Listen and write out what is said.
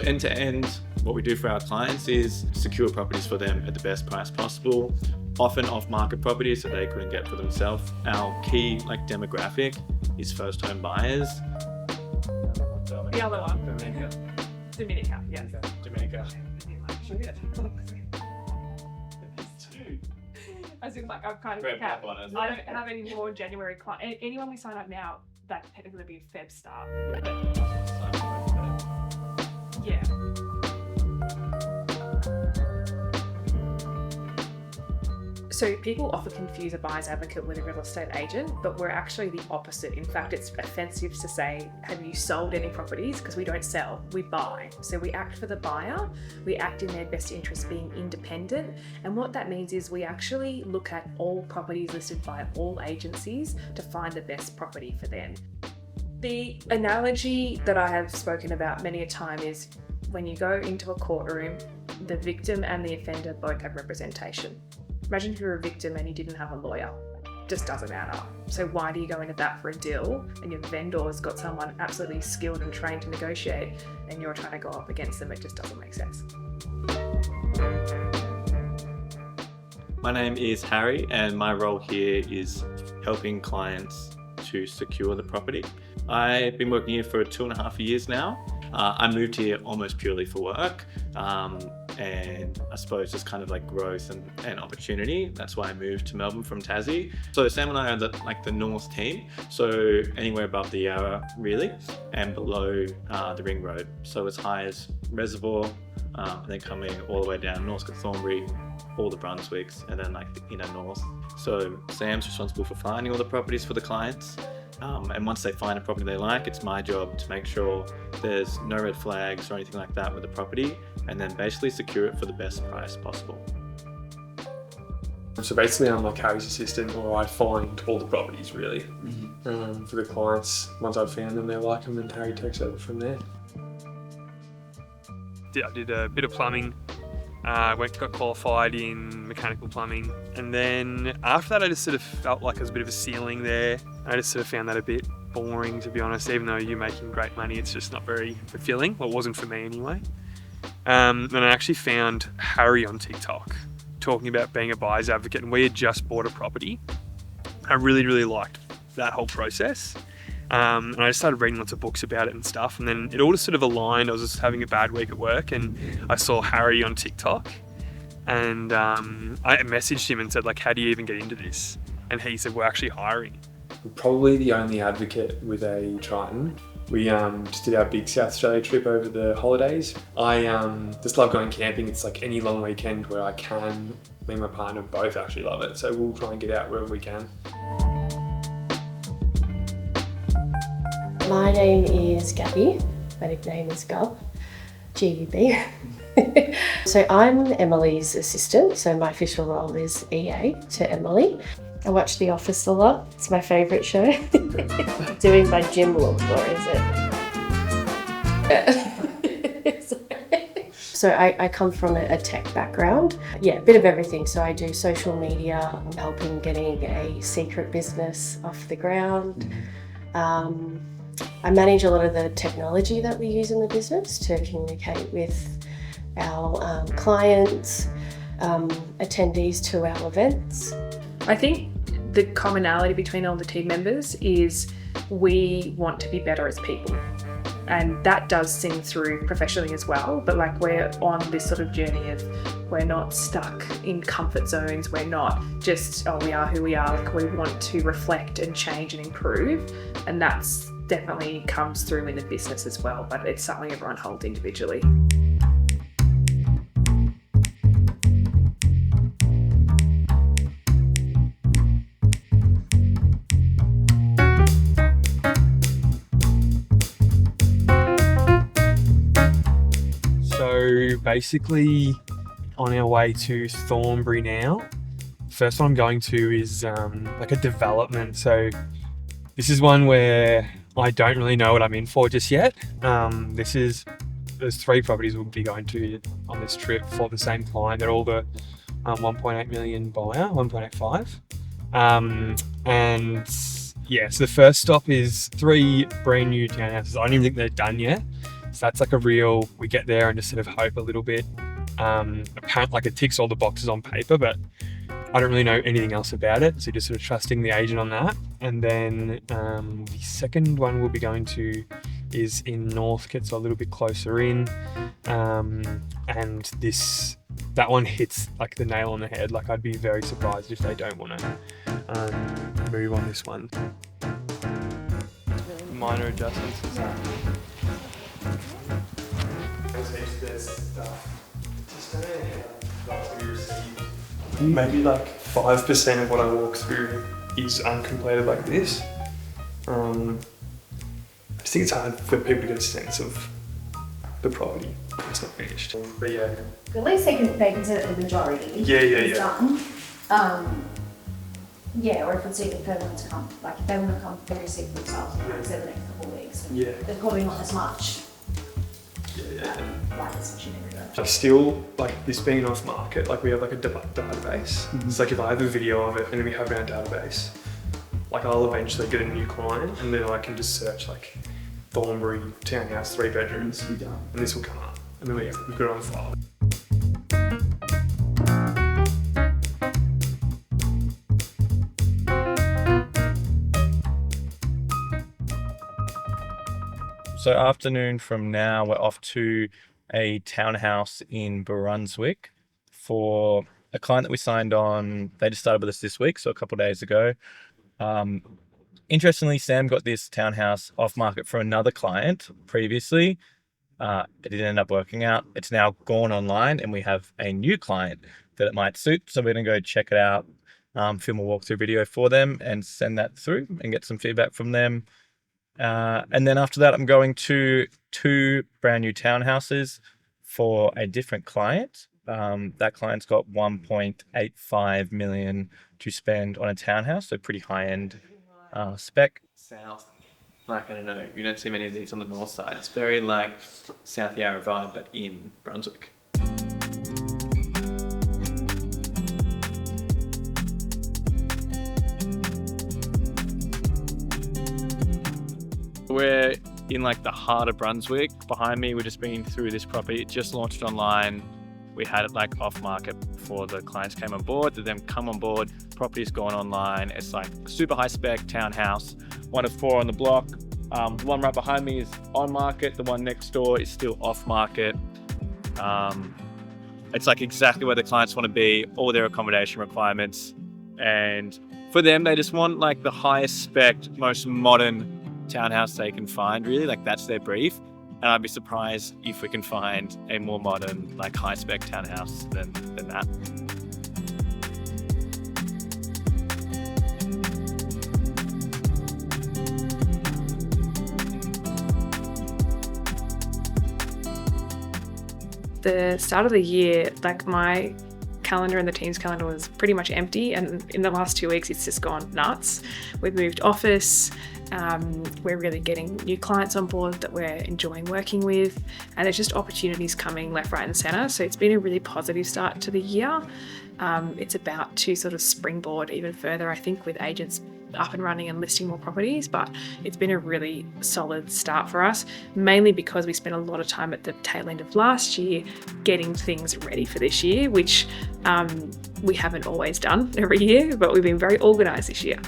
end to end, what we do for our clients is secure properties for them at the best price possible, often off-market properties that they couldn't get for themselves. Our key demographic is first-home buyers. The other one. Dominica, yes. Dominica. As in, I've kind of Capped. I don't have any more January clients. Anyone we sign up now, that's technically be a Feb start. Yeah. So people often confuse a buyer's advocate with a real estate agent, but we're actually the opposite. In fact, it's offensive to say, have you sold any properties? Because we don't sell, we buy. So we act for the buyer, we act in their best interest being independent. And what that means is we actually look at all properties listed by all agencies to find the best property for them. The analogy that I have spoken about many a time is when you go into a courtroom, the victim and the offender both have representation. Imagine if you're a victim and you didn't have a lawyer. Just doesn't add up. So why do you go into that for a deal and your vendor's got someone absolutely skilled and trained to negotiate and you're trying to go up against them? It just doesn't make sense. My name is Harry and my role here is helping clients to secure the property. I've been working here for 2.5 years now. I moved here almost purely for work. And I suppose just kind of growth and opportunity. That's why I moved to Melbourne from Tassie. So Sam and I are the North team, so anywhere above the Yarra really, and below the Ring Road. So as high as Reservoir, and then coming all the way down Northcote, Thornbury, all the Brunswicks, and then the inner north. So Sam's responsible for finding all the properties for the clients. And once they find a property they like, it's my job to make sure there's no red flags or anything like that with the property, and then basically secure it for the best price possible. So basically I'm Harry's assistant, or I find all the properties really for the clients. Once I've found them, they like them, and Harry takes over from there. I did a bit of plumbing, got qualified in mechanical plumbing, and then after that I just sort of felt like there was a bit of a ceiling there. I just sort of found that a bit boring, to be honest. Even though you're making great money, it's just not very fulfilling. Well, it wasn't for me anyway. And I actually found Harry on TikTok talking about being a buyer's advocate, and we had just bought a property. I really, really liked that whole process. And I just started reading lots of books about it and stuff, and then it all just sort of aligned. I was just having a bad week at work and I saw Harry on TikTok, and I messaged him and said, how do you even get into this? And he said, we're actually hiring. We're probably the only advocate with a Triton. We just did our big South Australia trip over the holidays. I just love going camping. It's any long weekend where I can. Me and my partner both actually love it, so we'll try and get out wherever we can. My name is Gabby. My nickname is Gub, G-U-B. So I'm Emily's assistant, so my official role is EA to Emily. I watch The Office a lot. It's my favourite show. Doing my gym look, or is it? So I come from a tech background. Yeah, a bit of everything. So I do social media. I'm helping getting a secret business off the ground. I manage a lot of the technology that we use in the business to communicate with our clients, attendees to our events. I think the commonality between all the team members is we want to be better as people. And that does sing through professionally as well, but we're on this sort of journey of we're not stuck in comfort zones. We're not just, we are who we are. We want to reflect and change and improve. And that's definitely comes through in the business as well, but it's something everyone holds individually. So basically on our way to Thornbury now. First one I'm going to is a development. So this is one where I don't really know what I'm in for just yet. There's 3 properties we'll be going to on this trip for the same client. They're all the 1.8 million buyer, 1.85. And yeah, so the first stop is 3 brand new townhouses. I don't even think they're done yet. that's like a real, we get there and just sort of hope a little bit. Apparently, like it ticks all the boxes on paper, but I don't really know anything else about it. So just sort of trusting the agent on that. And then the second one we'll be going to is in Northcote, so a little bit closer in. And that one hits like the nail on the head. Like I'd be very surprised if they don't want to move on this one. Minor adjustments. Maybe like 5% of what I walk through is uncompleted like this. I just think it's hard for people to get a sense of the property. It's not finished. But yeah. At least they consider it the majority. Yeah. Done. Yeah, or if it's even further to come, like if they want to come very sick themselves, consider the next couple of weeks. Yeah. There's probably not as much. Yeah. Like this machine every day. I still, like this being off market, like we have like a database. It's like if I have a video of it and then we have it in our database, like I'll eventually get a new client and then I can just search like Thornbury townhouse, 3 bedrooms, and this will come up. And then we've got it on file. So afternoon from now, we're off to a townhouse in Brunswick for a client that we signed on. They just started with us this week, so a couple of days ago. Interestingly, Sam got this townhouse off market for another client previously. It didn't end up working out. It's now gone online and we have a new client that it might suit. So we're going to go check it out, film a walkthrough video for them and send that through and get some feedback from them. And then after that, I'm going to 2 brand new townhouses for a different client. That client's got 1.85 million to spend on a townhouse, so pretty high-end spec. South, like I don't know, you don't see many of these on the north side. It's very like South Yarra vibe, but in Brunswick. We're in like the heart of Brunswick. Behind me, we're just been through this property. It just launched online. We had it like off market before the clients came on board. To them come on board, property's gone online. It's like super high spec townhouse, 1 of 4 on the block. The one right behind me is on market. The one next door is still off market. It's like exactly where the clients want to be, all their accommodation requirements. And for them, they just want like the highest spec, most modern townhouse they can find, really. Like that's their brief. And I'd be surprised if we can find a more modern, like high spec townhouse than that. The start of the year, like my calendar and the team's calendar was pretty much empty, and in the last 2 weeks it's just gone nuts. We've moved office. We're really getting new clients on board that we're enjoying working with, and there's just opportunities coming left, right and centre. So it's been a really positive start to the year. It's about to sort of springboard even further, I think, with agents up and running and listing more properties, but it's been a really solid start for us, mainly because we spent a lot of time at the tail end of last year getting things ready for this year, which we haven't always done every year, but we've been very organised this year.